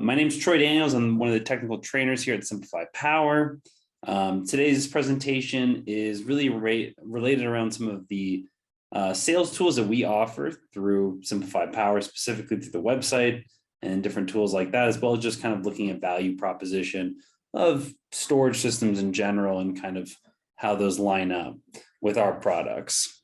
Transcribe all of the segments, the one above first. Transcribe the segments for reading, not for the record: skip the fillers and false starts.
My name is Troy Daniels. I'm one of the technical trainers here at SimpliPhi Power. Today's presentation is really related around some of the sales tools that we offer through SimpliPhi Power, specifically through the website and different tools like that, as well as just kind of looking at value proposition of storage systems in general and kind of how those line up with our products.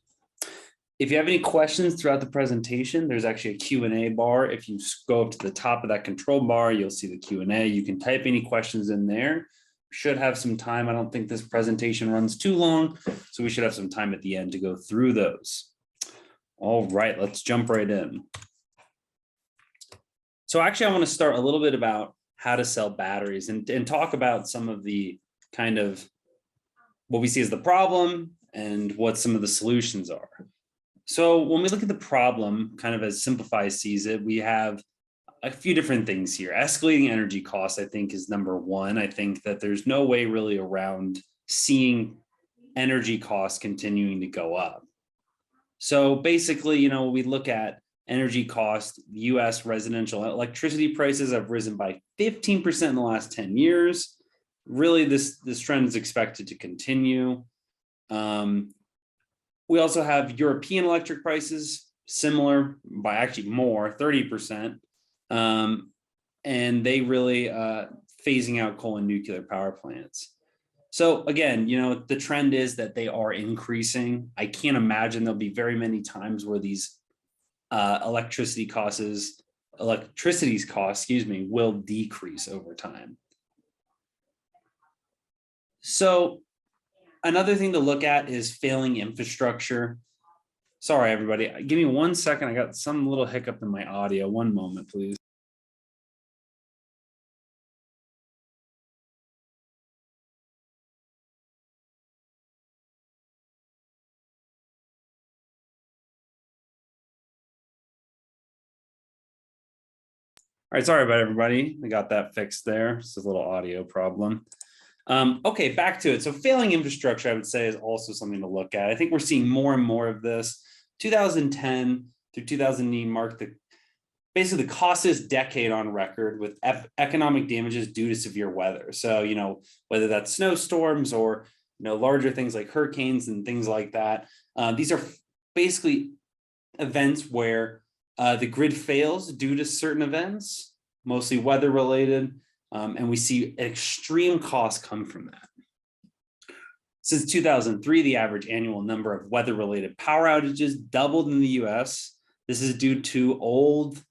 If you have any questions throughout the presentation, there's actually a Q&A bar. If you go up to the top of that control bar, you'll see the Q&A. You can type any questions in there. Should have some time. I don't think this presentation runs too long, so we should have some time at the end to go through those. All right, let's jump right in. So actually, I want to start a little bit about how to sell batteries and talk about some of the kind of what we see as the problem and what some of the solutions are. So when we look at the problem, kind of as SimpliPhi sees it, we have a few different things here. Escalating energy costs, I think, is number one. I think that there's no way really around seeing energy costs continuing to go up. So basically, we look at energy costs, US residential electricity prices have risen by 15% in the last 10 years. Really, this trend is expected to continue. We also have European electric prices, similar by actually more, 30%. And they really phasing out coal and nuclear power plants. So again, the trend is that they are increasing. I can't imagine there'll be very many times where these electricity costs, will decrease over time. So another thing to look at is failing infrastructure. Sorry, everybody. Give me 1 second. I got some little hiccup in my audio. One moment, please. All right, sorry about everybody. I got that fixed there. It's a little audio problem. Okay, back to it. So failing infrastructure, I would say, is also something to look at. I think we're seeing more and more of this. 2010 through 2009 marked basically the costliest decade on record with economic damages due to severe weather. So, whether that's snowstorms or, larger things like hurricanes and things like that. These are basically events where the grid fails due to certain events, mostly weather related. And we see extreme costs come from that. Since 2003, the average annual number of weather-related power outages doubled in the US. This is due to old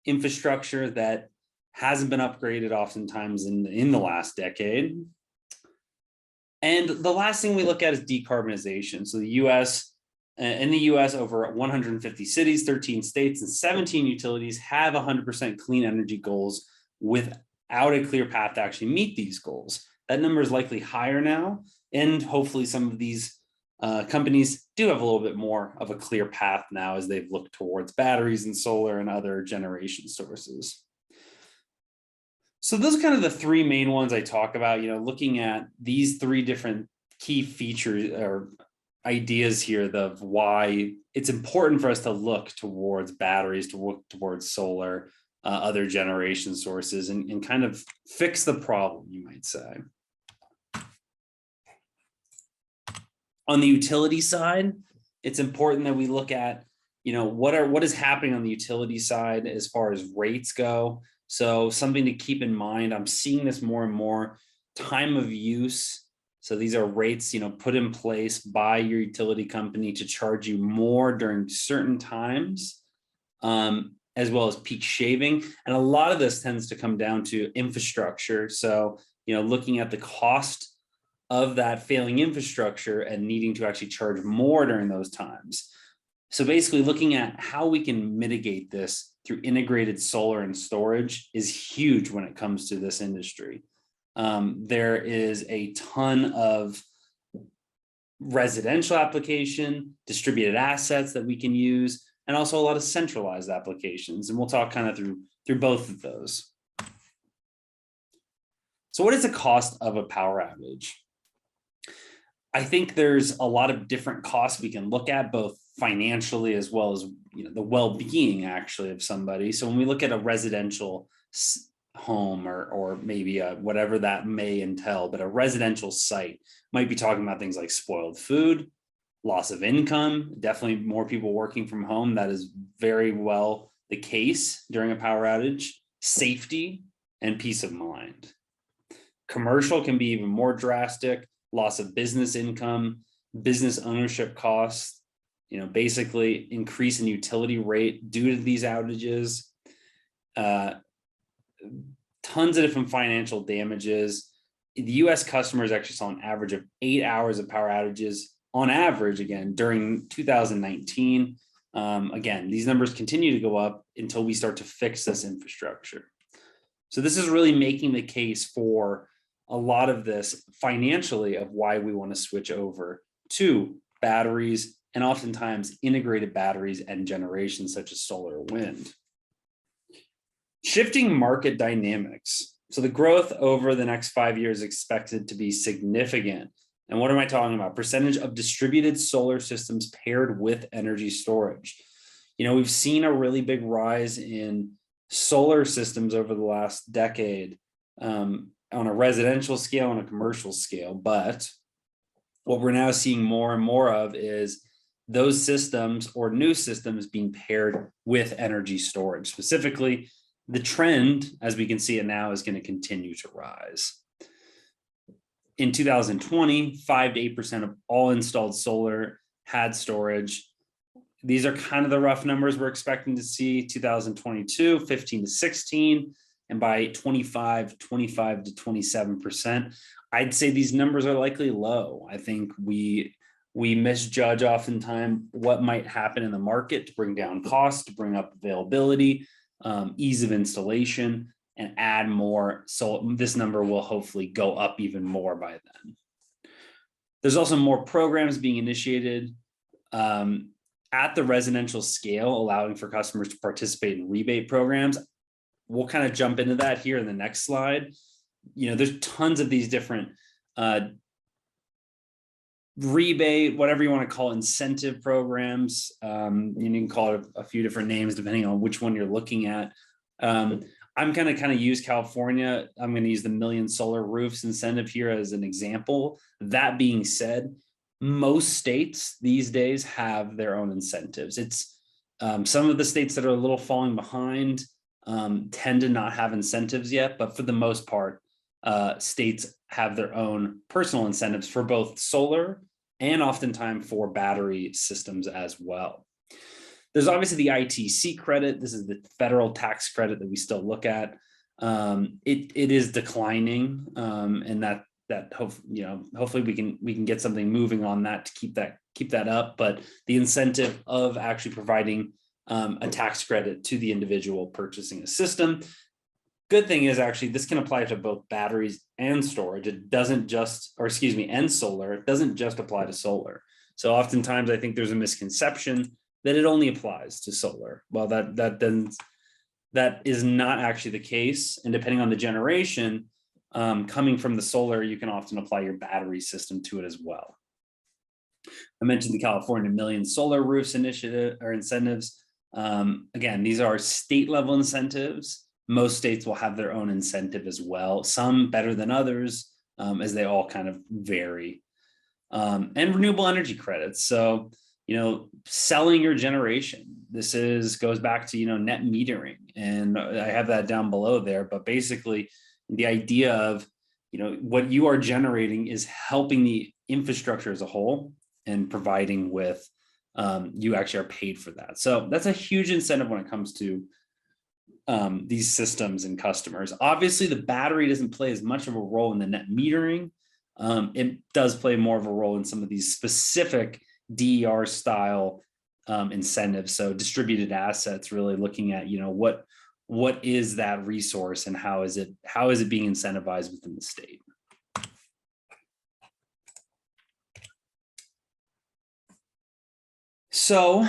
infrastructure that hasn't been upgraded oftentimes in the last decade. And the last thing we look at is decarbonization. So in the US, over 150 cities, 13 states, and 17 utilities have 100% clean energy goals without a clear path to actually meet these goals. That number is likely higher now, and hopefully some of these companies do have a little bit more of a clear path now as they've looked towards batteries and solar and other generation sources. So those are kind of the three main ones I talk about, looking at these three different key features or ideas here of why it's important for us to look towards batteries, to look towards solar, other generation sources, and kind of fix the problem, you might say. On the utility side, it's important that we look at, what is happening on the utility side as far as rates go. So something to keep in mind, I'm seeing this more and more, time of use. So these are rates, put in place by your utility company to charge you more during certain times, as well as peak shaving. And a lot of this tends to come down to infrastructure. So, looking at the cost of that failing infrastructure and needing to actually charge more during those times. So basically looking at how we can mitigate this through integrated solar and storage is huge when it comes to this industry. There is a ton of residential application, distributed assets that we can use, and also a lot of centralized applications. And we'll talk kind of through both of those. So what is the cost of a power outage? I think there's a lot of different costs we can look at, both financially as well as the well-being actually of somebody. So when we look at a residential home or maybe whatever that may entail, but a residential site might be talking about things like spoiled food, loss of income, definitely more people working from home. That is very well the case during a power outage, safety and peace of mind. Commercial can be even more drastic, loss of business income, business ownership costs, basically increase in utility rate due to these outages, tons of different financial damages. The US customers actually saw an average of 8 hours of power outages on average, again, during 2019. Again, these numbers continue to go up until we start to fix this infrastructure. So this is really making the case for a lot of this financially of why we want to switch over to batteries and oftentimes integrated batteries and generations such as solar or wind. Shifting market dynamics. So the growth over the next 5 years is expected to be significant. And what am I talking about? Percentage of distributed solar systems paired with energy storage. We've seen a really big rise in solar systems over the last decade on a residential scale and a commercial scale. But what we're now seeing more and more of is those systems or new systems being paired with energy storage. Specifically, the trend, as we can see it now, is going to continue to rise. In 2020, 5 to 8% of all installed solar had storage. These are kind of the rough numbers we're expecting to see. 2022, 15 to 16, and by 25 to 27%. I'd say these numbers are likely low. I think we misjudge oftentimes what might happen in the market to bring down costs, to bring up availability, ease of installation, and add more. So this number will hopefully go up even more by then. There's also more programs being initiated at the residential scale, allowing for customers to participate in rebate programs. We'll kind of jump into that here in the next slide. There's tons of these different rebate, whatever you want to call it, incentive programs. You can call it a few different names depending on which one you're looking at. I'm going to kind of use California. I'm going to use the Million Solar Roofs incentive here as an example. That being said, most states these days have their own incentives. It's some of the states that are a little falling behind tend to not have incentives yet, but for the most part, states have their own personal incentives for both solar and oftentimes for battery systems as well. There's obviously the ITC credit. This is the federal tax credit that we still look at. It is declining, and hopefully we can get something moving on that to keep that up. But the incentive of actually providing a tax credit to the individual purchasing a system. Good thing is actually this can apply to both batteries and storage. It doesn't just, and solar. It doesn't just apply to solar. So oftentimes I think there's a misconception that it only applies to solar. Well, that is not actually the case. And depending on the generation coming from the solar, you can often apply your battery system to it as well. I mentioned the California Million Solar Roofs initiative or incentives. Again, these are state level incentives. Most states will have their own incentive as well, some better than others, as they all kind of vary. And renewable energy credits. So, selling your generation. This goes back to, net metering. And I have that down below there, but basically the idea of, what you are generating is helping the infrastructure as a whole and providing with, you actually are paid for that. So that's a huge incentive when it comes to these systems and customers. Obviously, the battery doesn't play as much of a role in the net metering. It does play more of a role in some of these specific DER style incentives. So distributed assets, really looking at, what is that resource and how is it being incentivized within the state. So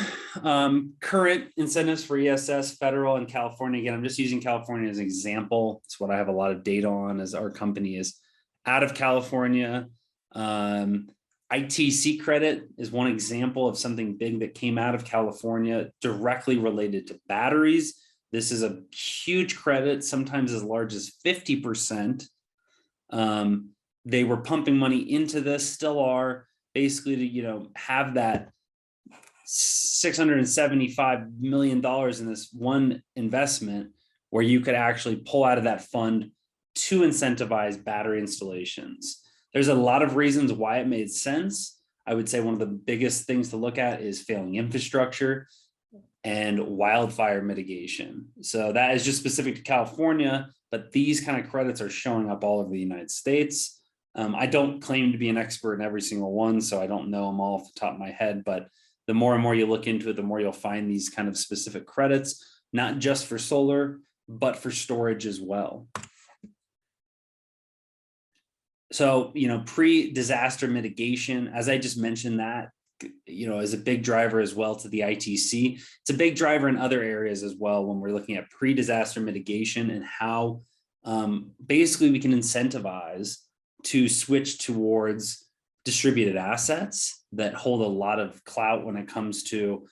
current incentives for ESS, federal and California. Again, I'm just using California as an example. It's what I have a lot of data on, as our company is out of California. ITC credit is one example of something big that came out of California directly related to batteries. This is a huge credit, sometimes as large as 50%. They were pumping money into this, still are, basically to, you know, have that $675 million in this one investment where you could actually pull out of that fund to incentivize battery installations. There's a lot of reasons why it made sense. I would say one of the biggest things to look at is failing infrastructure and wildfire mitigation. So that is just specific to California, but these kind of credits are showing up all over the United States. I don't claim to be an expert in every single one, so I don't know them all off the top of my head, but the more and more you look into it, the more you'll find these kind of specific credits, not just for solar, but for storage as well. So, you know, pre-disaster mitigation, as I just mentioned, that, you know, is a big driver as well to the ITC. It's a big driver in other areas as well when we're looking at pre-disaster mitigation and how basically we can incentivize to switch towards distributed assets that hold a lot of clout when it comes to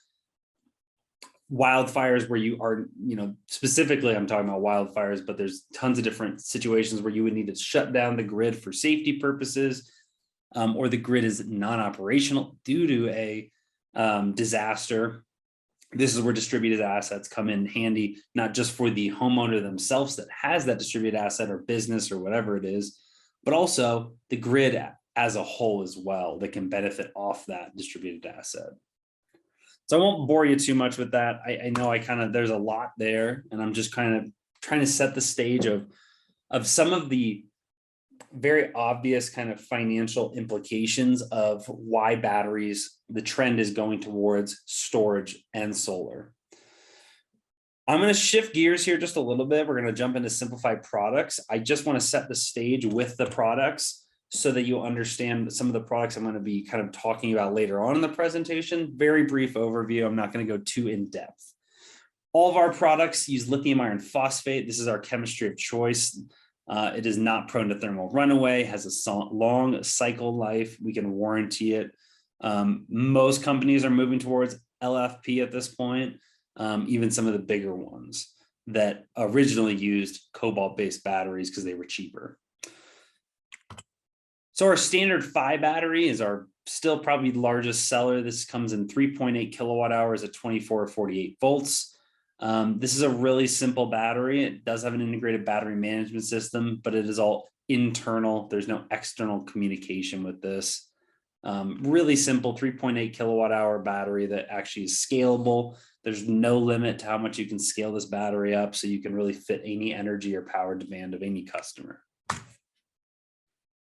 wildfires, where you are, you know, specifically I'm talking about wildfires, but there's tons of different situations where you would need to shut down the grid for safety purposes, or the grid is non-operational due to a disaster. This is where distributed assets come in handy, not just for the homeowner themselves that has that distributed asset or business or whatever it is, but also the grid as a whole as well that can benefit off that distributed asset. So I won't bore you too much with that. I know there's a lot there, and I'm just kind of trying to set the stage of some of the very obvious kind of financial implications of why batteries, the trend is going towards storage and solar. I'm going to shift gears here just a little bit. We're going to jump into SimpliPhi products. I just want to set the stage with the products so that you'll understand some of the products I'm going to be kind of talking about later on in the presentation. Very brief overview. I'm not going to go too in depth. All of our products use lithium iron phosphate. This is our chemistry of choice. It is not prone to thermal runaway, has a long cycle life. We can warranty it. Most companies are moving towards LFP at this point, even some of the bigger ones that originally used cobalt-based batteries because they were cheaper. So our standard Phi battery is our still probably the largest seller. This comes in 3.8 kilowatt hours at 24 or 48 volts. This is a really simple battery. It does have an integrated battery management system, but it is all internal. There's no external communication with this. Really simple 3.8 kilowatt hour battery that actually is scalable. There's no limit to how much you can scale this battery up, so you can really fit any energy or power demand of any customer.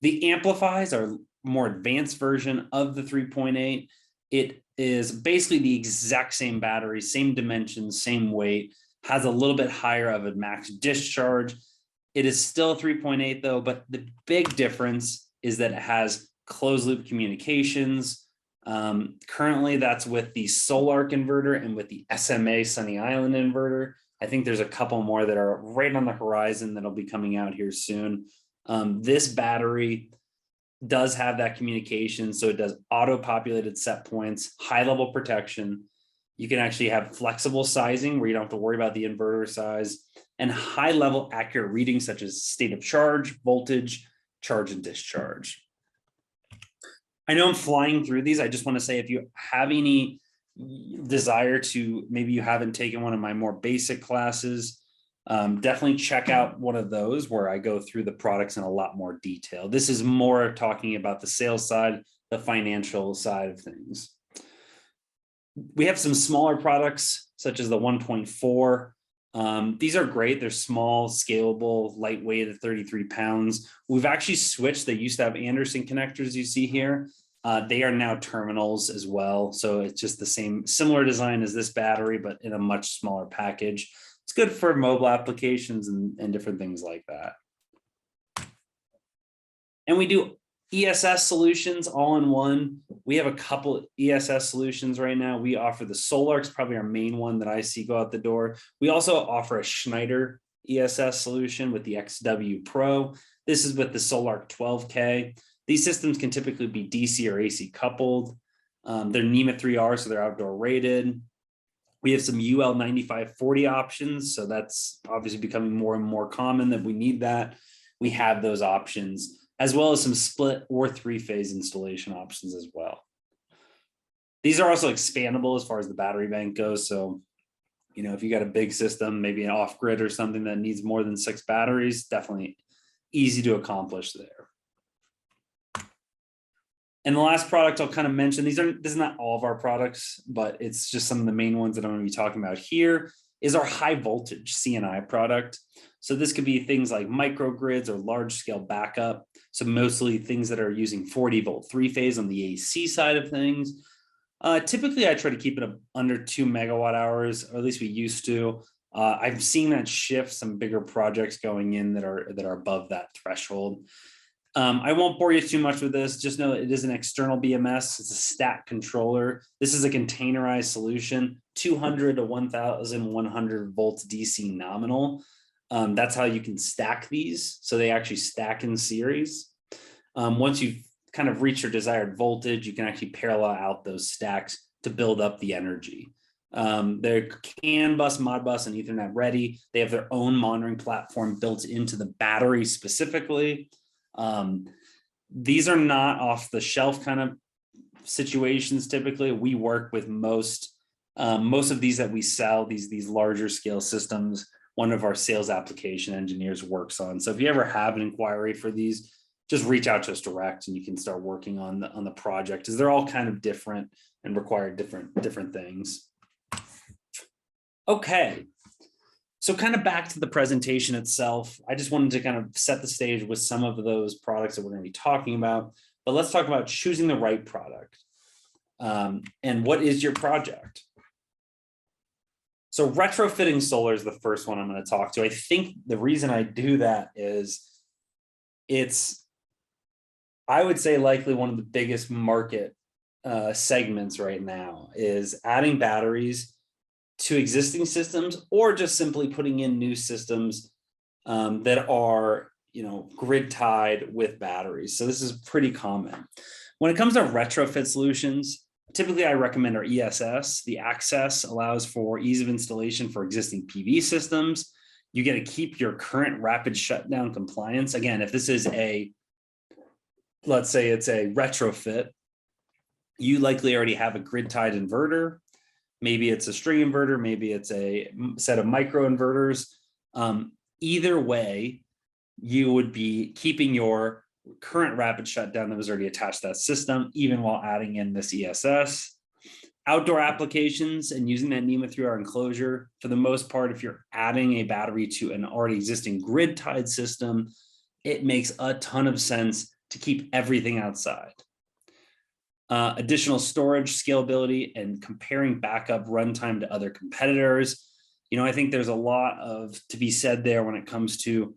The AmpliPHIs are a more advanced version of the 3.8. It is basically the exact same battery, same dimensions, same weight, has a little bit higher of a max discharge. It is still 3.8 though, but the big difference is that it has closed loop communications. Currently that's with the Sol-Ark inverter and with the SMA Sunny Island inverter. I think there's a couple more that are right on the horizon that'll be coming out here soon. This battery does have that communication, so it does auto-populated set points, high-level protection. You can actually have flexible sizing where you don't have to worry about the inverter size, and high-level accurate readings such as state of charge, voltage, charge and discharge. I know I'm flying through these. I just want to say if you have any desire to, maybe you haven't taken one of my more basic classes, definitely check out one of those where I go through the products in a lot more detail. This is more talking about the sales side, the financial side of things. We have some smaller products such as the 1.4. These are great. They're small, scalable, lightweight at 33 pounds. We've actually switched. They used to have Anderson connectors you see here. They are now terminals as well. So it's just the same, similar design as this battery, but in a much smaller package. It's good for mobile applications and different things like that. And we do ESS solutions all in one. We have a couple ESS solutions right now. We offer the Sol-Ark's probably our main one that I see go out the door. We also offer a Schneider ESS solution with the XW Pro. This is with the Sol-Ark 12K. These systems can typically be DC or AC coupled. They're NEMA 3R, so they're outdoor rated. We have some UL 9540 options. So that's obviously becoming more and more common that we need that. We have those options, as well as some split or 3-phase installation options as well. These are also expandable as far as the battery bank goes. So, you know, if you got a big system, maybe an off-grid or something that needs more than 6 batteries, definitely easy to accomplish there. And the last product I'll kind of mention, this is not all of our products, but it's just some of the main ones that I'm going to be talking about here, is our high voltage CNI product. So this could be things like microgrids or large scale backup. So mostly things that are using 40 volt 3-phase on the AC side of things. Typically I try to keep it under 2 megawatt hours, or at least we used to. I've seen that shift, some bigger projects going in that are above that threshold. I won't bore you too much with this. Just know it is an external BMS. It's a stack controller. This is a containerized solution, 200 to 1,100 volts DC nominal. That's how you can stack these. So they actually stack in series. Once you've kind of reached your desired voltage, you can actually parallel out those stacks to build up the energy. They're CAN bus, Modbus, and Ethernet ready. They have their own monitoring platform built into the battery specifically. These are not off the shelf kind of situations. Typically, we work with most of these that we sell, these larger scale systems, one of our sales application engineers works on. So if you ever have an inquiry for these, just reach out to us direct and you can start working on the project, because they're all kind of different and require different things. Okay. So kind of back to the presentation itself, I just wanted to kind of set the stage with some of those products that we're going to be talking about, but let's talk about choosing the right product. And what is your project? So retrofitting solar is the first one I'm going to talk to. I think the reason I do that is it's, I would say, likely one of the biggest market segments right now is adding batteries to existing systems, or just simply putting in new systems that are, you know, grid tied with batteries. So this is pretty common. When it comes to retrofit solutions, typically I recommend our ESS. The access allows for ease of installation for existing PV systems. You get to keep your current rapid shutdown compliance. Again, if this is let's say it's a retrofit, you likely already have a grid tied inverter. Maybe it's a string inverter, maybe it's a set of micro inverters. Either way, you would be keeping your current rapid shutdown that was already attached to that system, even while adding in this ESS. Outdoor applications and using that NEMA 3R enclosure, for the most part, if you're adding a battery to an already existing grid tied system, it makes a ton of sense to keep everything outside. Additional storage, scalability, and comparing backup runtime to other competitors. You know, I think there's a lot to be said there when it comes to,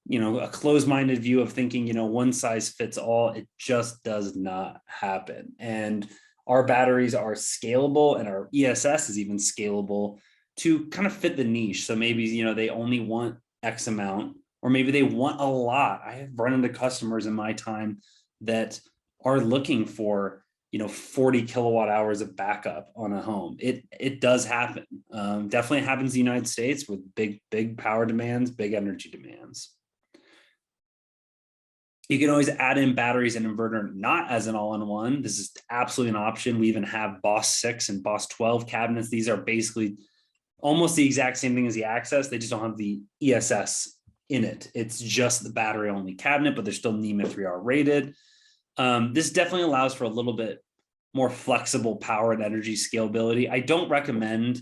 you know, a closed-minded view of thinking, you know, one size fits all. It just does not happen. And our batteries are scalable, and our ESS is even scalable to kind of fit the niche. So maybe, you know, they only want X amount, or maybe they want a lot. I have run into customers in my time that are looking for, you know, 40 kilowatt hours of backup on a home. It does happen. Definitely happens in the United States with big power demands, big energy demands. You can always add in batteries and inverter, not as an all-in-one. This is absolutely an option. We even have Boss 6 and Boss 12 cabinets. These are basically almost the exact same thing as the Access. They just don't have the ESS in it. It's just the battery only cabinet, but they're still NEMA 3R rated. This definitely allows for a little bit more flexible power and energy scalability. I don't recommend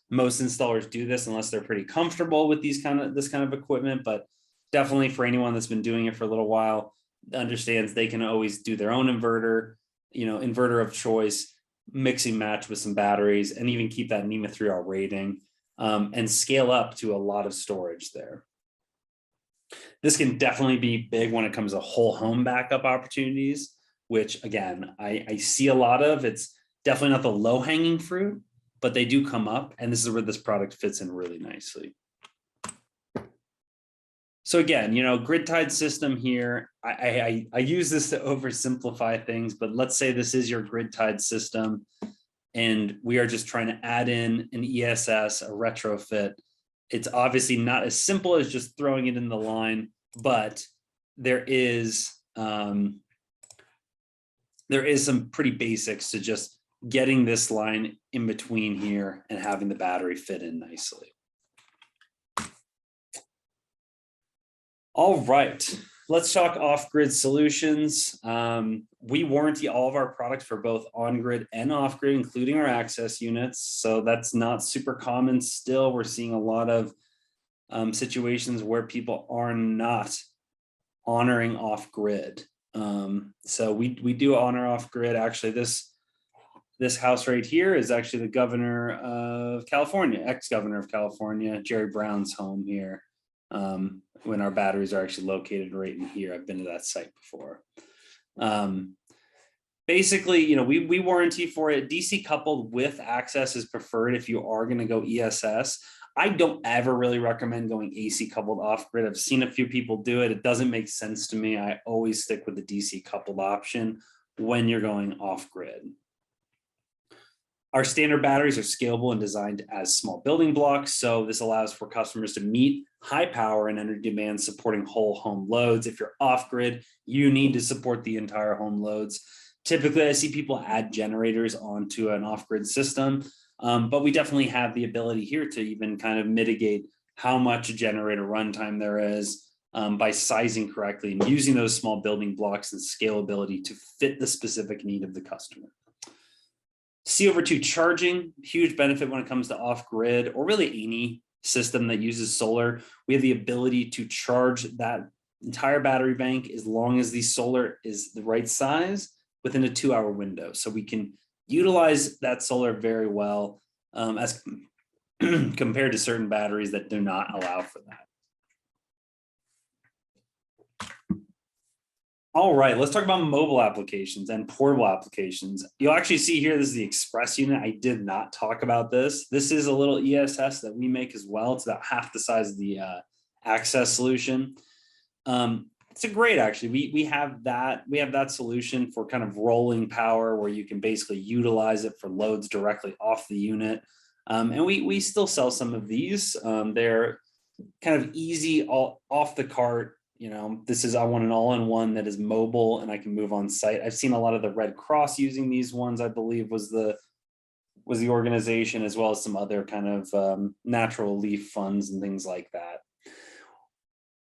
most installers do this unless they're pretty comfortable with this kind of equipment, but definitely for anyone that's been doing it for a little while, understands they can always do their own inverter, you know, inverter of choice, mixing match with some batteries, and even keep that NEMA 3R rating, and scale up to a lot of storage there. This can definitely be big when it comes to whole home backup opportunities, which again, I see a lot of. It's definitely not the low hanging fruit, but they do come up, and this is where this product fits in really nicely. So again, you know, grid tied system here, I use this to oversimplify things, but let's say this is your grid tied system. and we are just trying to add in an ESS, a retrofit. It's obviously not as simple as just throwing it in the line, but there is some pretty basics to just getting this line in between here and having the battery fit in nicely. All right, let's talk off-grid solutions. We warranty all of our products for both on-grid and off-grid, including our access units. So that's not super common still. We're seeing a lot of situations where people are not honoring off-grid. So we do honor off-grid. Actually, this house right here is actually the governor of California, ex-governor of California, Jerry Brown's home here. When our batteries are actually located right in here. I've been to that site before. Basically, you know, we warranty for it. DC coupled with access is preferred if you are going to go ESS. I don't ever really recommend going AC coupled off grid. I've seen a few people do it. It doesn't make sense to me. I always stick with the DC coupled option when you're going off grid. Our standard batteries are scalable and designed as small building blocks. So this allows for customers to meet high power and energy demands supporting whole home loads. If you're off grid, you need to support the entire home loads. Typically, I see people add generators onto an off grid system, but we definitely have the ability here to even kind of mitigate how much generator runtime there is by sizing correctly and using those small building blocks and scalability to fit the specific need of the customer. C/2 charging, huge benefit when it comes to off-grid or really any system that uses solar. We have the ability to charge that entire battery bank as long as the solar is the right size within a 2-hour window. So we can utilize that solar very well as compared to certain batteries that do not allow for that. All right, let's talk about mobile applications and portable applications. You'll actually see here, this is the express unit. I did not talk about this. This is a little ESS that we make as well. It's about half the size of the access solution. It's a great, actually. We have that solution for kind of rolling power where you can basically utilize it for loads directly off the unit. And we still sell some of these. They're kind of easy, off the cart. You know, I want an all-in-one that is mobile and I can move on site. I've seen a lot of the Red Cross using these ones, I believe was the organization, as well as some other kind of natural leaf funds and things like that.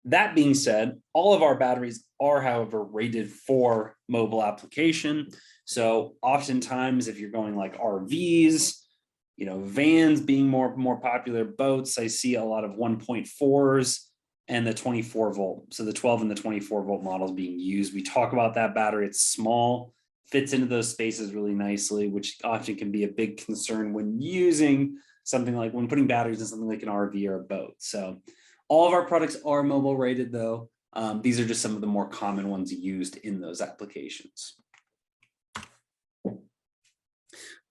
That being said, all of our batteries are, however, rated for mobile application. So oftentimes if you're going like RVs, you know, vans being more popular, boats, I see a lot of 1.4s. And the 24 volt. So the 12 and the 24 volt models being used. We talk about that battery. It's small, fits into those spaces really nicely, which often can be a big concern when using something like when putting batteries in something like an RV or a boat. So all of our products are mobile rated though. These are just some of the more common ones used in those applications.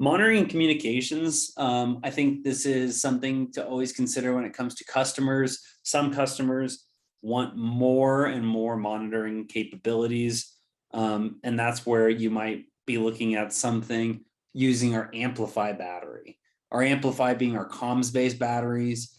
Monitoring and communications, I think this is something to always consider when it comes to customers. Some customers want more and more monitoring capabilities, and that's where you might be looking at something using our AmpliPHI battery. Our AmpliPHI being our comms-based batteries.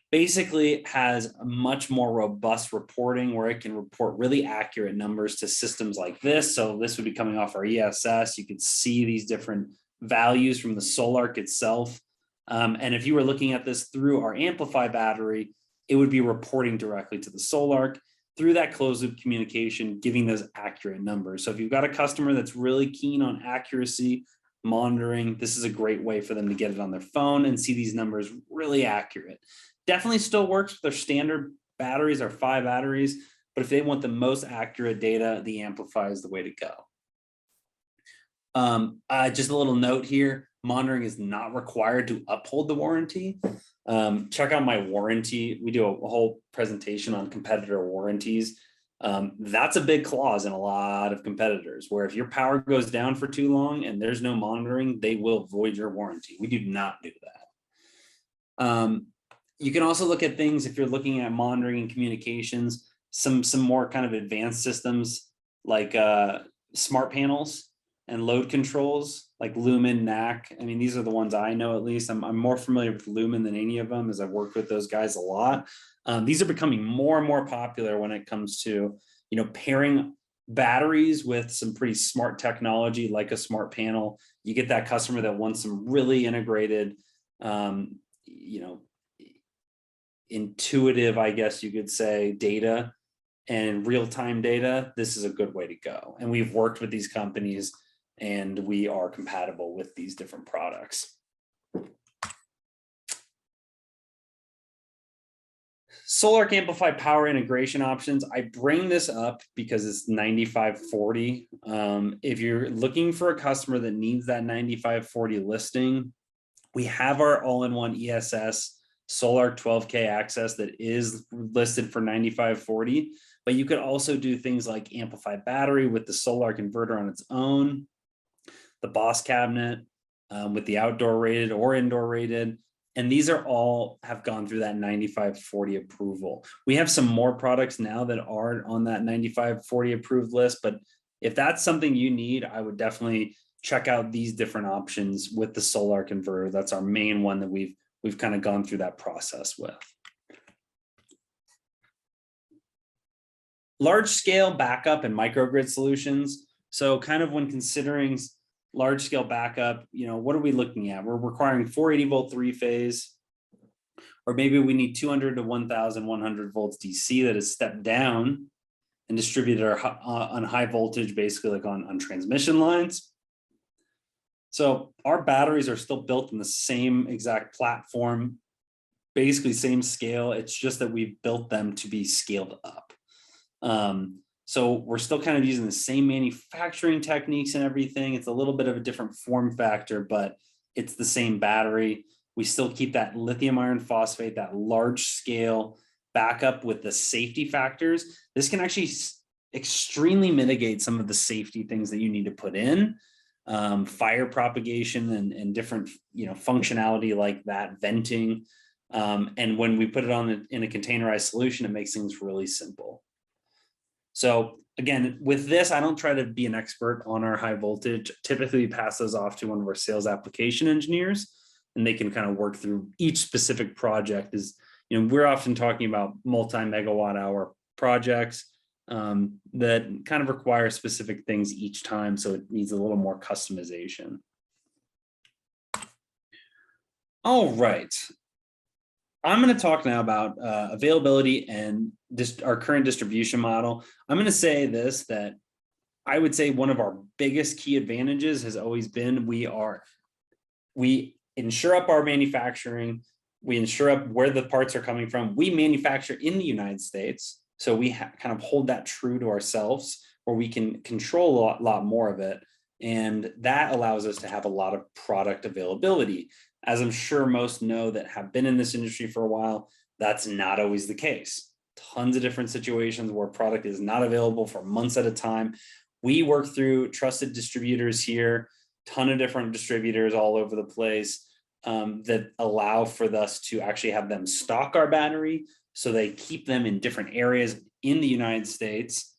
Basically has a much more robust reporting where it can report really accurate numbers to systems like this. So this would be coming off our ESS. You could see these different values from the Sol-Ark itself. And if you were looking at this through our AmpliPHI battery, it would be reporting directly to the Sol-Ark through that closed loop communication, giving those accurate numbers. So if you've got a customer that's really keen on accuracy monitoring, this is a great way for them to get it on their phone and see these numbers really accurate. Definitely still works with their standard batteries, our 5 batteries, but if they want the most accurate data, the AmpliPHI is the way to go. Just a little note here, monitoring is not required to uphold the warranty. Check out my warranty. We do a whole presentation on competitor warranties. That's a big clause in a lot of competitors, where if your power goes down for too long and there's no monitoring, they will void your warranty. We do not do that. You can also look at things if you're looking at monitoring and communications, some more kind of advanced systems like smart panels. and load controls like Lumen, NAC. I mean, these are the ones I know at least. I'm more familiar with Lumen than any of them, as I've worked with those guys a lot. These are becoming more and more popular when it comes to, pairing batteries with some pretty smart technology like a smart panel. You get that customer that wants some really integrated, intuitive, I guess you could say, data and real-time data. This is a good way to go. And we've worked with these companies and we are compatible with these different products. Sol-Ark AmpliPHI power integration options. I bring this up because it's 9540. If you're looking for a customer that needs that 9540 listing, we have our all-in-one ESS Sol-Ark 12K access that is listed for 9540, but you could also do things like AmpliPHI battery with the Sol-Ark inverter on its own, the Boss cabinet with the outdoor rated or indoor rated. And these are all have gone through that 9540 approval. We have some more products now that are on that 9540 approved list, but if that's something you need, I would definitely check out these different options with the Sol-Ark inverter. That's our main one that we've kind of gone through that process with. Large scale backup and microgrid solutions. So kind of when considering large scale backup, what are we looking at? We're requiring 480 volt three phase, or maybe we need 200 to 1100 volts DC that is stepped down and distributed on high voltage, basically like on transmission lines. So our batteries are still built in the same exact platform, basically same scale. It's just that we've built them to be scaled up. So we're still kind of using the same manufacturing techniques and everything. It's a little bit of a different form factor, but it's the same battery. We still keep that lithium iron phosphate, that large scale backup with the safety factors. This can actually extremely mitigate some of the safety things that you need to put in, fire propagation and different, functionality like that, venting. And when we put it on in a containerized solution, it makes things really simple. So again, with this, I don't try to be an expert on our high voltage. Typically, we pass those off to one of our sales application engineers, and they can kind of work through each specific project. We're often talking about multi-megawatt hour projects that kind of require specific things each time. So it needs a little more customization. All right. I'm going to talk now about availability and our current distribution model. I'm going to say this, that I would say one of our biggest key advantages has always been we ensure up our manufacturing, we ensure up where the parts are coming from. We manufacture in the United States, so we kind of hold that true to ourselves, where we can control a lot more of it, and that allows us to have a lot of product availability. As I'm sure most know that have been in this industry for a while, that's not always the case. Tons of different situations where product is not available for months at a time. We work through trusted distributors here, ton of different distributors all over the place that allow for us to actually have them stock our battery. So they keep them in different areas in the United States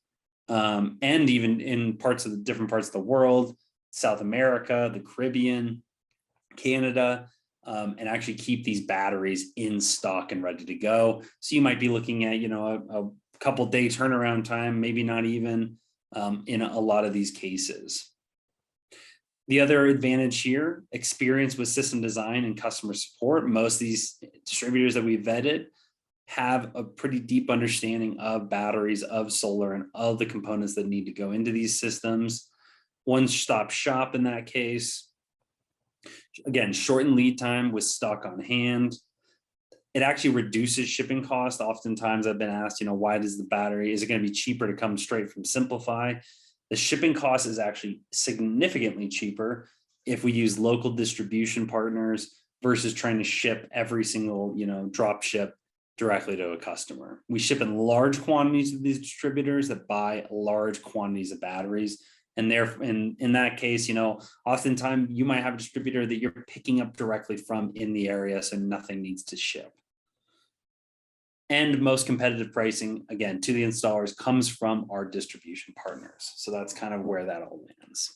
and even in different parts of the world, South America, the Caribbean, Canada, and actually keep these batteries in stock and ready to go. So you might be looking at, a couple day turnaround time, maybe not even in a lot of these cases. The other advantage here, experience with system design and customer support. Most of these distributors that we vetted have a pretty deep understanding of batteries, of solar, and of the components that need to go into these systems. One-stop shop in that case. Again, shortened lead time with stock on hand. It actually reduces shipping cost. Oftentimes I've been asked, why does the battery, is it going to be cheaper to come straight from SimpliPhi? The shipping cost is actually significantly cheaper if we use local distribution partners versus trying to ship every single, drop ship directly to a customer. We ship in large quantities to these distributors that buy large quantities of batteries. And in that case, oftentimes you might have a distributor that you're picking up directly from in the area, so nothing needs to ship. And most competitive pricing, again, to the installers comes from our distribution partners. So that's kind of where that all lands.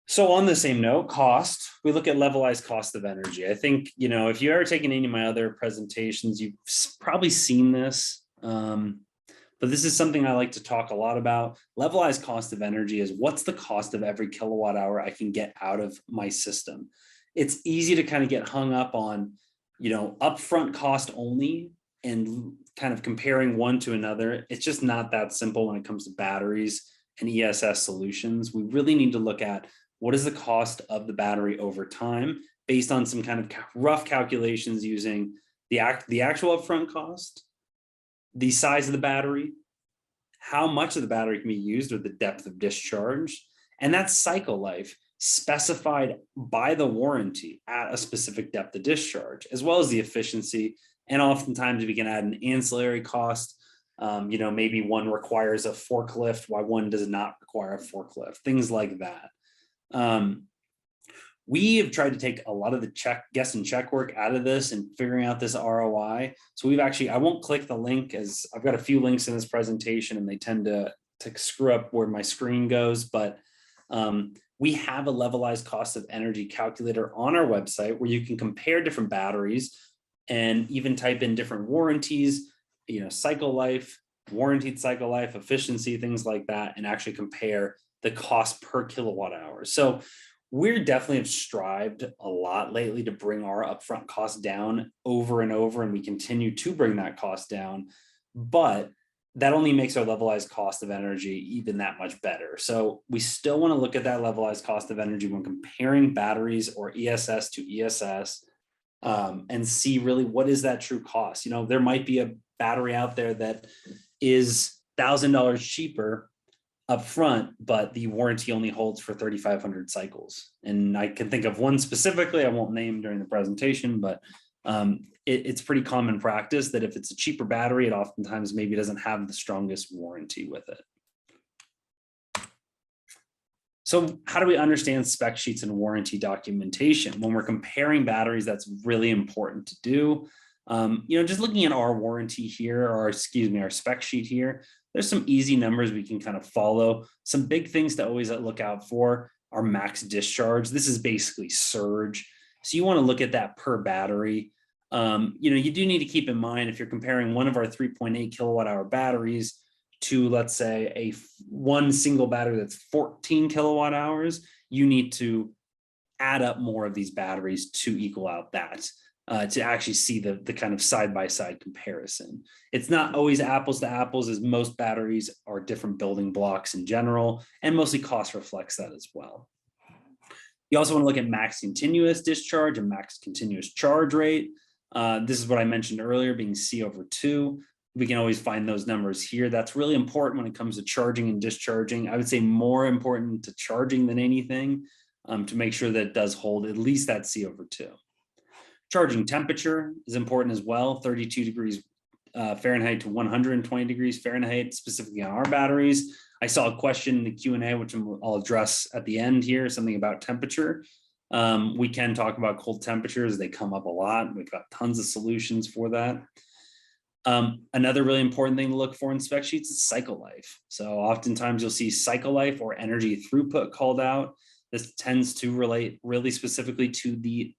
So on the same note, cost, we look at levelized cost of energy. I think, if you ever taken any of my other presentations, you've probably seen this, but this is something I like to talk a lot about. Levelized cost of energy is what's the cost of every kilowatt hour I can get out of my system. It's easy to kind of get hung up on, upfront cost only and kind of comparing one to another. It's just not that simple when it comes to batteries and ESS solutions. We really need to look at what is the cost of the battery over time based on some kind of rough calculations using the actual upfront cost, the size of the battery, how much of the battery can be used with the depth of discharge, and that cycle life specified by the warranty at a specific depth of discharge, as well as the efficiency. And oftentimes we can add an ancillary cost. Maybe one requires a forklift while one does not require a forklift, things like that. We have tried to take a lot of the guess and check work out of this and figuring out this ROI. So I won't click the link as I've got a few links in this presentation and they tend to screw up where my screen goes, but we have a levelized cost of energy calculator on our website where you can compare different batteries and even type in different warranties, cycle life, warranted cycle life, efficiency, things like that, and actually compare the cost per kilowatt hour. So we're definitely have strived a lot lately to bring our upfront cost down over and over, and we continue to bring that cost down, but that only makes our levelized cost of energy even that much better. So we still want to look at that levelized cost of energy when comparing batteries or ESS to ESS, and see really what is that true cost. There might be a battery out there that is $1,000 cheaper up front, but the warranty only holds for 3,500 cycles. And I can think of one specifically, I won't name during the presentation, but it's pretty common practice that if it's a cheaper battery, it oftentimes maybe doesn't have the strongest warranty with it. So how do we understand spec sheets and warranty documentation? When we're comparing batteries, that's really important to do. Just looking at our warranty here, or our spec sheet here, there's some easy numbers we can kind of follow. Some big things to always look out for are max discharge. This is basically surge. So you want to look at that per battery. You do need to keep in mind if you're comparing one of our 3.8 kilowatt hour batteries to, let's say, one single battery that's 14 kilowatt hours, you need to add up more of these batteries to equal out that. To actually see the kind of side-by-side comparison. It's not always apples to apples, as most batteries are different building blocks in general, and mostly cost reflects that as well. You also want to look at max continuous discharge and max continuous charge rate. This is what I mentioned earlier, being C/2. We can always find those numbers here. That's really important when it comes to charging and discharging. I would say more important to charging than anything, to make sure that it does hold at least that C/2. Charging temperature is important as well, 32 degrees Fahrenheit to 120 degrees Fahrenheit, specifically on our batteries. I saw a question in the Q&A, which I'll address at the end here, something about temperature. We can talk about cold temperatures. They come up a lot. We've got tons of solutions for that. Another really important thing to look for in spec sheets is cycle life. So oftentimes you'll see cycle life or energy throughput called out. This tends to relate really specifically to the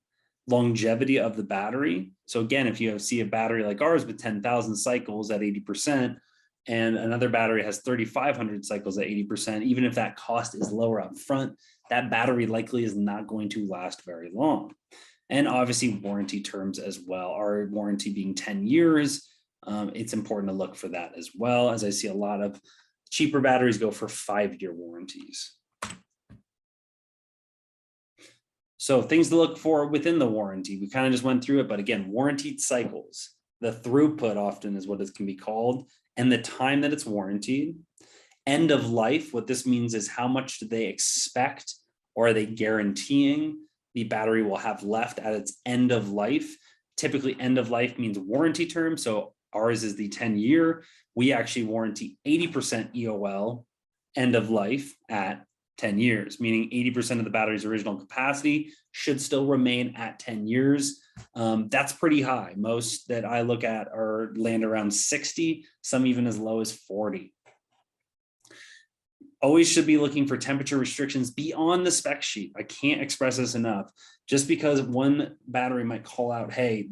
longevity of the battery. So again, if you see a battery like ours with 10,000 cycles at 80%, and another battery has 3,500 cycles at 80%, even if that cost is lower up front, that battery likely is not going to last very long. And obviously warranty terms as well. Our warranty being 10 years, it's important to look for that as well, as I see a lot of cheaper batteries go for 5-year warranties. So things to look for within the warranty. We kind of just went through it, but again, warranted cycles, the throughput often is what it can be called, and the time that it's warranted. End of life, what this means is how much do they expect or are they guaranteeing the battery will have left at its end of life. Typically end of life means warranty term. So ours is the 10-year. We actually warranty 80% EOL end of life at 10 years, meaning 80% of the battery's original capacity should still remain at 10 years. That's pretty high. Most that I look at land around 60, some even as low as 40. Always should be looking for temperature restrictions beyond the spec sheet. I can't express this enough. Just because one battery might call out, hey,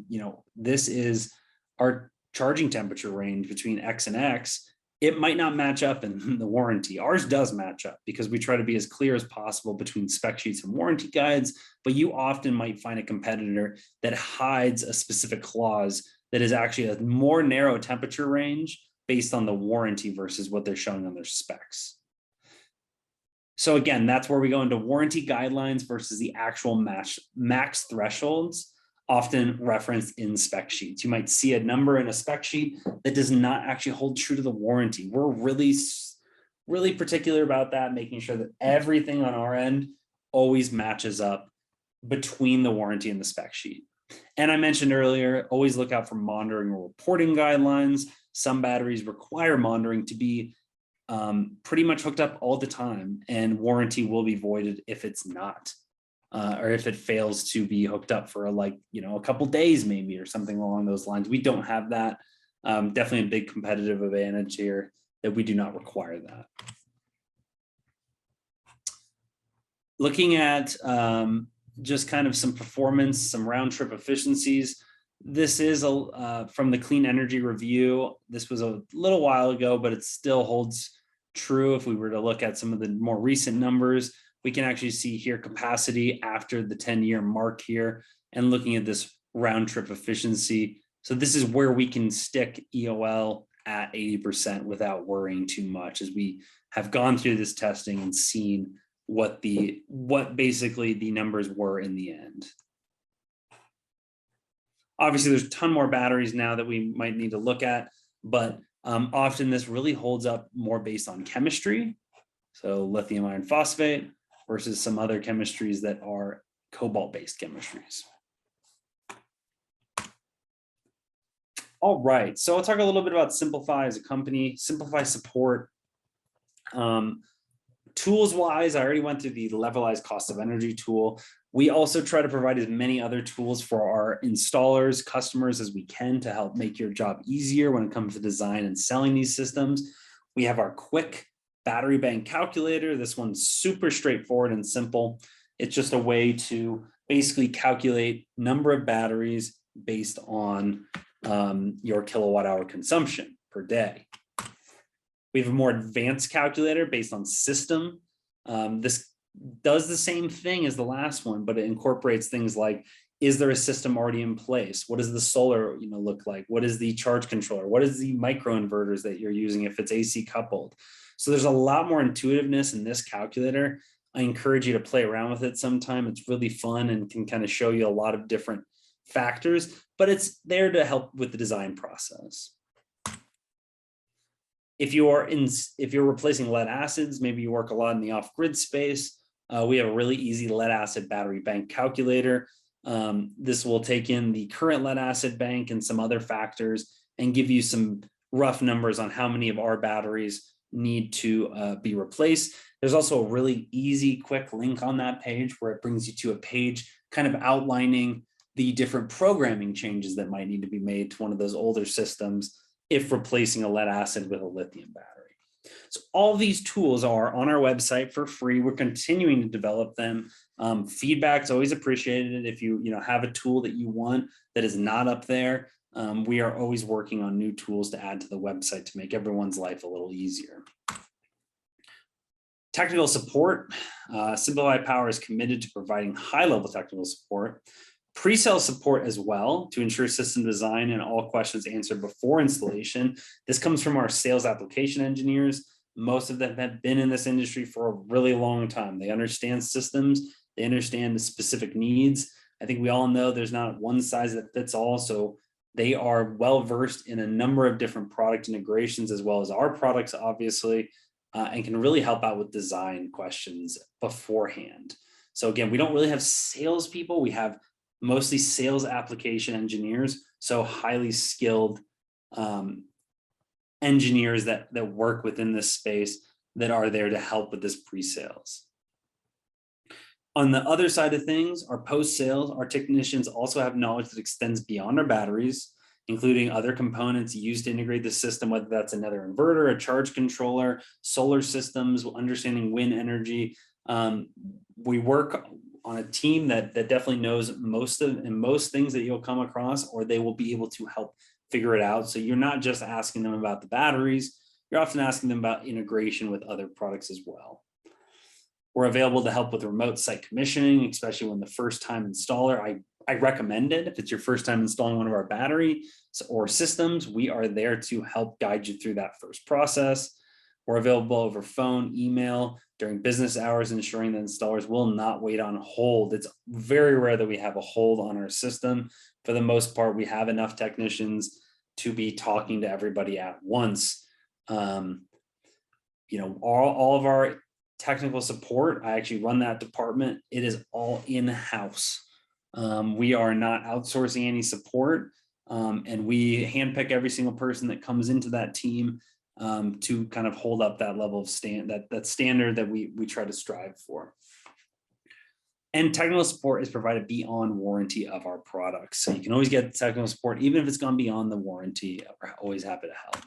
this is our charging temperature range between X and X, it might not match up in the warranty. Ours does match up because we try to be as clear as possible between spec sheets and warranty guides, but you often might find a competitor that hides a specific clause that is actually a more narrow temperature range based on the warranty versus what they're showing on their specs. So again, that's where we go into warranty guidelines versus the actual max thresholds, often referenced in spec sheets. You might see a number in a spec sheet that does not actually hold true to the warranty. We're really particular about that, making sure that everything on our end always matches up between the warranty and the spec sheet. And I mentioned earlier, always look out for monitoring or reporting guidelines. Some batteries require monitoring to be pretty much hooked up all the time, and warranty will be voided if it's not, or if it fails to be hooked up for a couple days maybe, or something along those lines. We don't have that. Definitely a big competitive advantage here that we do not require that. Looking at just kind of some performance, some round trip efficiencies. This is from the Clean Energy Review. This was a little while ago, but it still holds true. If we were to look at some of the more recent numbers, we can actually see here capacity after the 10-year mark here, and looking at this round trip efficiency. So this is where we can stick EOL at 80% without worrying too much, as we have gone through this testing and seen what basically the numbers were in the end. Obviously, there's a ton more batteries now that we might need to look at, but often this really holds up more based on chemistry. So lithium iron phosphate versus some other chemistries that are cobalt-based chemistries. All right, so I'll talk a little bit about SimpliPhi as a company, SimpliPhi support. Tools-wise, I already went through the levelized cost of energy tool. We also try to provide as many other tools for our installers, customers as we can to help make your job easier when it comes to design and selling these systems. We have our quick battery bank calculator. This one's super straightforward and simple. It's just a way to basically calculate number of batteries based on your kilowatt hour consumption per day. We have a more advanced calculator based on system. This does the same thing as the last one, but it incorporates things like, is there a system already in place? What does the solar look like? What is the charge controller? What is the microinverters that you're using if it's AC coupled? So there's a lot more intuitiveness in this calculator. I encourage you to play around with it sometime. It's really fun and can kind of show you a lot of different factors, but it's there to help with the design process. If you're replacing lead acids, maybe you work a lot in the off-grid space, we have a really easy lead acid battery bank calculator. This will take in the current lead acid bank and some other factors and give you some rough numbers on how many of our batteries need to be replaced. There's also a really easy, quick link on that page where it brings you to a page kind of outlining the different programming changes that might need to be made to one of those older systems if replacing a lead acid with a lithium battery. So all these tools are on our website for free. We're continuing to develop them. Feedback's always appreciated. If you have a tool that you want that is not up there, we are always working on new tools to add to the website to make everyone's life a little easier. Technical support. SimpliPhi Power is committed to providing high-level technical support. Pre-sale support as well to ensure system design and all questions answered before installation. This comes from our sales application engineers. Most of them have been in this industry for a really long time. They understand systems. They understand the specific needs. I think we all know there's not one size that fits all. So they are well-versed in a number of different product integrations as well as our products, obviously, and can really help out with design questions beforehand. So again, we don't really have salespeople. We have mostly sales application engineers, so highly skilled engineers that work within this space that are there to help with this pre-sales. On the other side of things, our post-sales, our technicians also have knowledge that extends beyond our batteries. including other components used to integrate the system, whether that's another inverter, a charge controller, solar systems, understanding wind energy. We work on a team that definitely knows most things that you'll come across, or they will be able to help figure it out. So you're not just asking them about the batteries, you're often asking them about integration with other products as well. We're available to help with remote site commissioning, especially when the first time installer. I recommend it if it's your first time installing one of our batteries or systems. We are there to help guide you through that first process. We're available over phone, email, during business hours, ensuring that installers will not wait on hold. It's very rare that we have a hold on our system. For the most part, we have enough technicians to be talking to everybody at once. All of our technical support, I actually run that department. It is all in-house. We are not outsourcing any support, and we handpick every single person that comes into that team to kind of hold up that level of that standard that we try to strive for. And technical support is provided beyond warranty of our products. So you can always get technical support, even if it's gone beyond the warranty. We're always happy to help.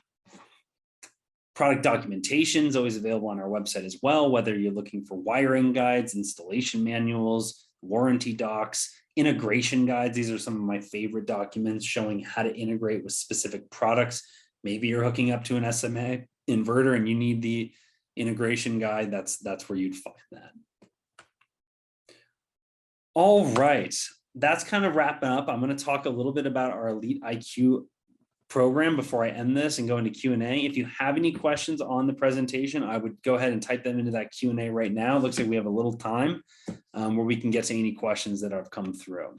Product documentation is always available on our website as well, whether you're looking for wiring guides, installation manuals, warranty docs, integration guides. These are some of my favorite documents showing how to integrate with specific products. Maybe you're hooking up to an SMA inverter and you need the integration guide. That's where you'd find that. All right, that's kind of wrapping up. I'm going to talk a little bit about our Elite IQ program before I end this and go into Q&A. If you have any questions on the presentation, I would go ahead and type them into that Q&A right now. It looks like we have a little time where we can get to any questions that have come through.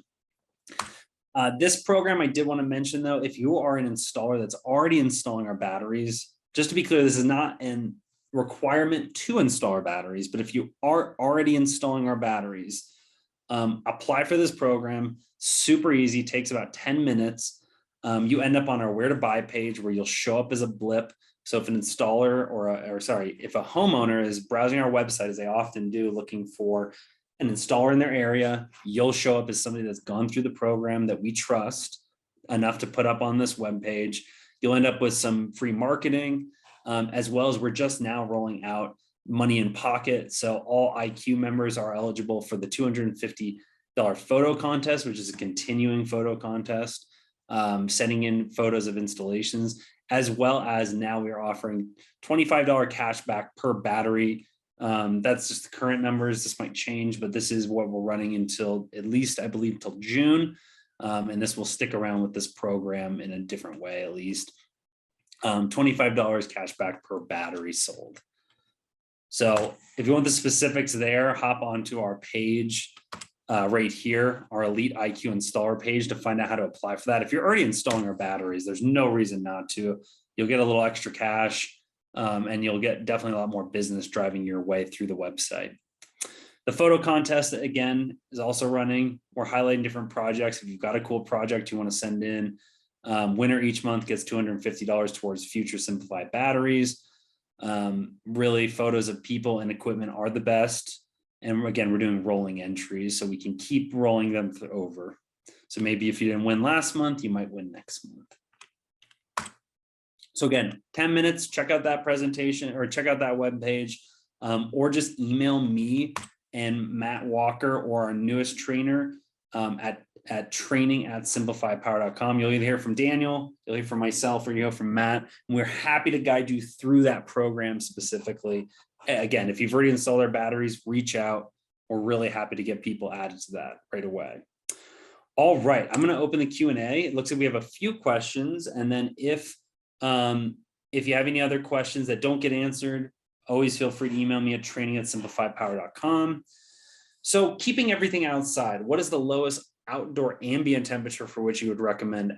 This program I did want to mention though, if you are an installer that's already installing our batteries, just to be clear, this is not a requirement to install our batteries, but if you are already installing our batteries, apply for this program. Super easy, takes about 10 minutes. You end up on our where to buy page where you'll show up as a blip. So if an installer if a homeowner is browsing our website, as they often do, looking for an installer in their area, you'll show up as somebody that's gone through the program that we trust enough to put up on this web page. You'll end up with some free marketing, as well as we're just now rolling out money in pocket. So all IQ members are eligible for the $250 photo contest, which is a continuing photo contest. Sending in photos of installations, as well as now we are offering $25 cash back per battery. That's just the current numbers. This might change, but this is what we're running until at least, I believe, till June. And this will stick around with this program in a different way, at least. $25 cash back per battery sold. So if you want the specifics there, hop onto our page. Right here, our Elite IQ installer page to find out how to apply for that. If you're already installing our batteries, there's no reason not to. You'll get a little extra cash and you'll get definitely a lot more business driving your way through the website. The photo contest, again, is also running. We're highlighting different projects. If you've got a cool project you want to send in, winner each month gets $250 towards future SimpliPhi batteries. Really, photos of people and equipment are the best. And again, we're doing rolling entries, so we can keep rolling them over. So maybe if you didn't win last month, you might win next month. So again, 10 minutes, check out that presentation or check out that webpage, or just email me and Matt Walker or our newest trainer at training@simpliphipower.com. You'll either hear from Daniel, you'll hear from myself, or you'll hear from Matt. And we're happy to guide you through that program specifically. Again, if you've already installed our batteries, reach out. We're really happy to get people added to that right away. All right, I'm going to open the Q&A. It looks like we have a few questions. And then if you have any other questions that don't get answered, always feel free to email me at training@simpliphipower.com. So keeping everything outside, what is the lowest outdoor ambient temperature for which you would recommend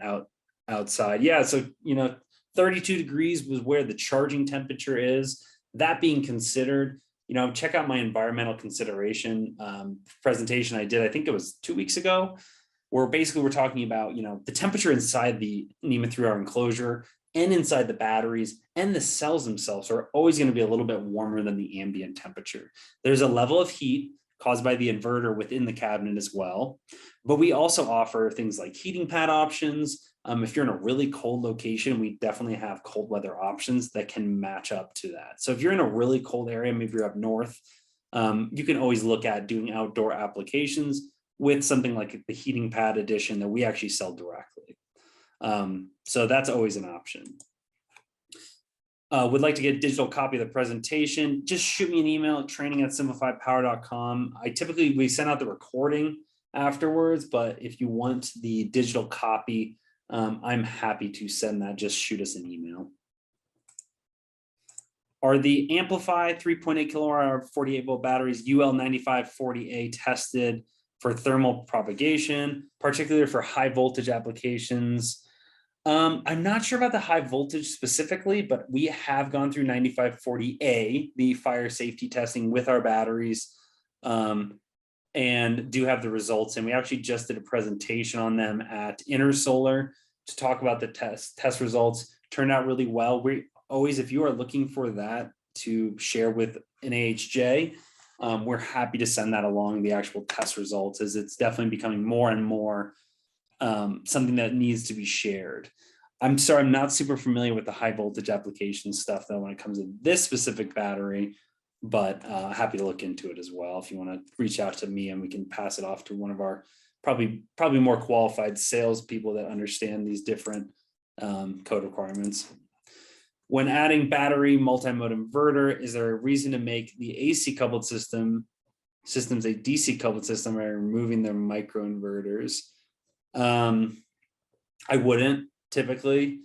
outside? Yeah, so 32 degrees was where the charging temperature is. That being considered, check out my environmental consideration presentation I did, I think it was 2 weeks ago, where basically we're talking about, the temperature inside the NEMA 3R enclosure and inside the batteries and the cells themselves are always going to be a little bit warmer than the ambient temperature. There's a level of heat caused by the inverter within the cabinet as well. But we also offer things like heating pad options, If you're in a really cold location, we definitely have cold weather options that can match up to that. So if you're in a really cold area, maybe you're up north, you can always look at doing outdoor applications with something like the heating pad edition that we actually sell directly. So that's always an option. Would like to get a digital copy of the presentation, just shoot me an email at training@simpliphipower.com. We send out the recording afterwards, but if you want the digital copy, I'm happy to send that. Just shoot us an email. Are the AmpliPHI 3.8 kilowatt 48 volt batteries UL9540A tested for thermal propagation, particularly for high voltage applications? I'm not sure about the high voltage specifically, but we have gone through 9540A, the fire safety testing with our batteries, and do have the results. And we actually just did a presentation on them at InterSolar to talk about the test results. Turned out really well. We always, if you are looking for that to share with an AHJ, we're happy to send that along, the actual test results, as it's definitely becoming more and more something that needs to be shared. I'm sorry, I'm not super familiar with the high voltage application stuff though when it comes to this specific battery, but happy to look into it as well. If you want to reach out to me and we can pass it off to one of our probably more qualified salespeople that understand these different code requirements. When adding battery multi-mode inverter, is there a reason to make the AC coupled systems a DC coupled system by removing their microinverters? I wouldn't typically,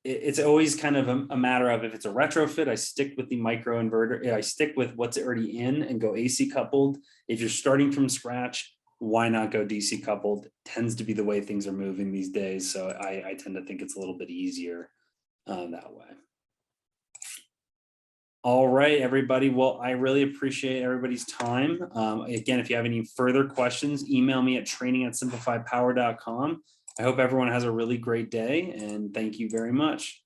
it's always kind of a matter of, if it's a retrofit, I stick with the microinverter. I stick with what's already in and go AC coupled. If you're starting from scratch, why not go DC coupled? It tends to be the way things are moving these days. So I tend to think it's a little bit easier that way. All right, everybody. Well, I really appreciate everybody's time. Again, if you have any further questions, email me at training@simpliphipower.com. I hope everyone has a really great day, and thank you very much.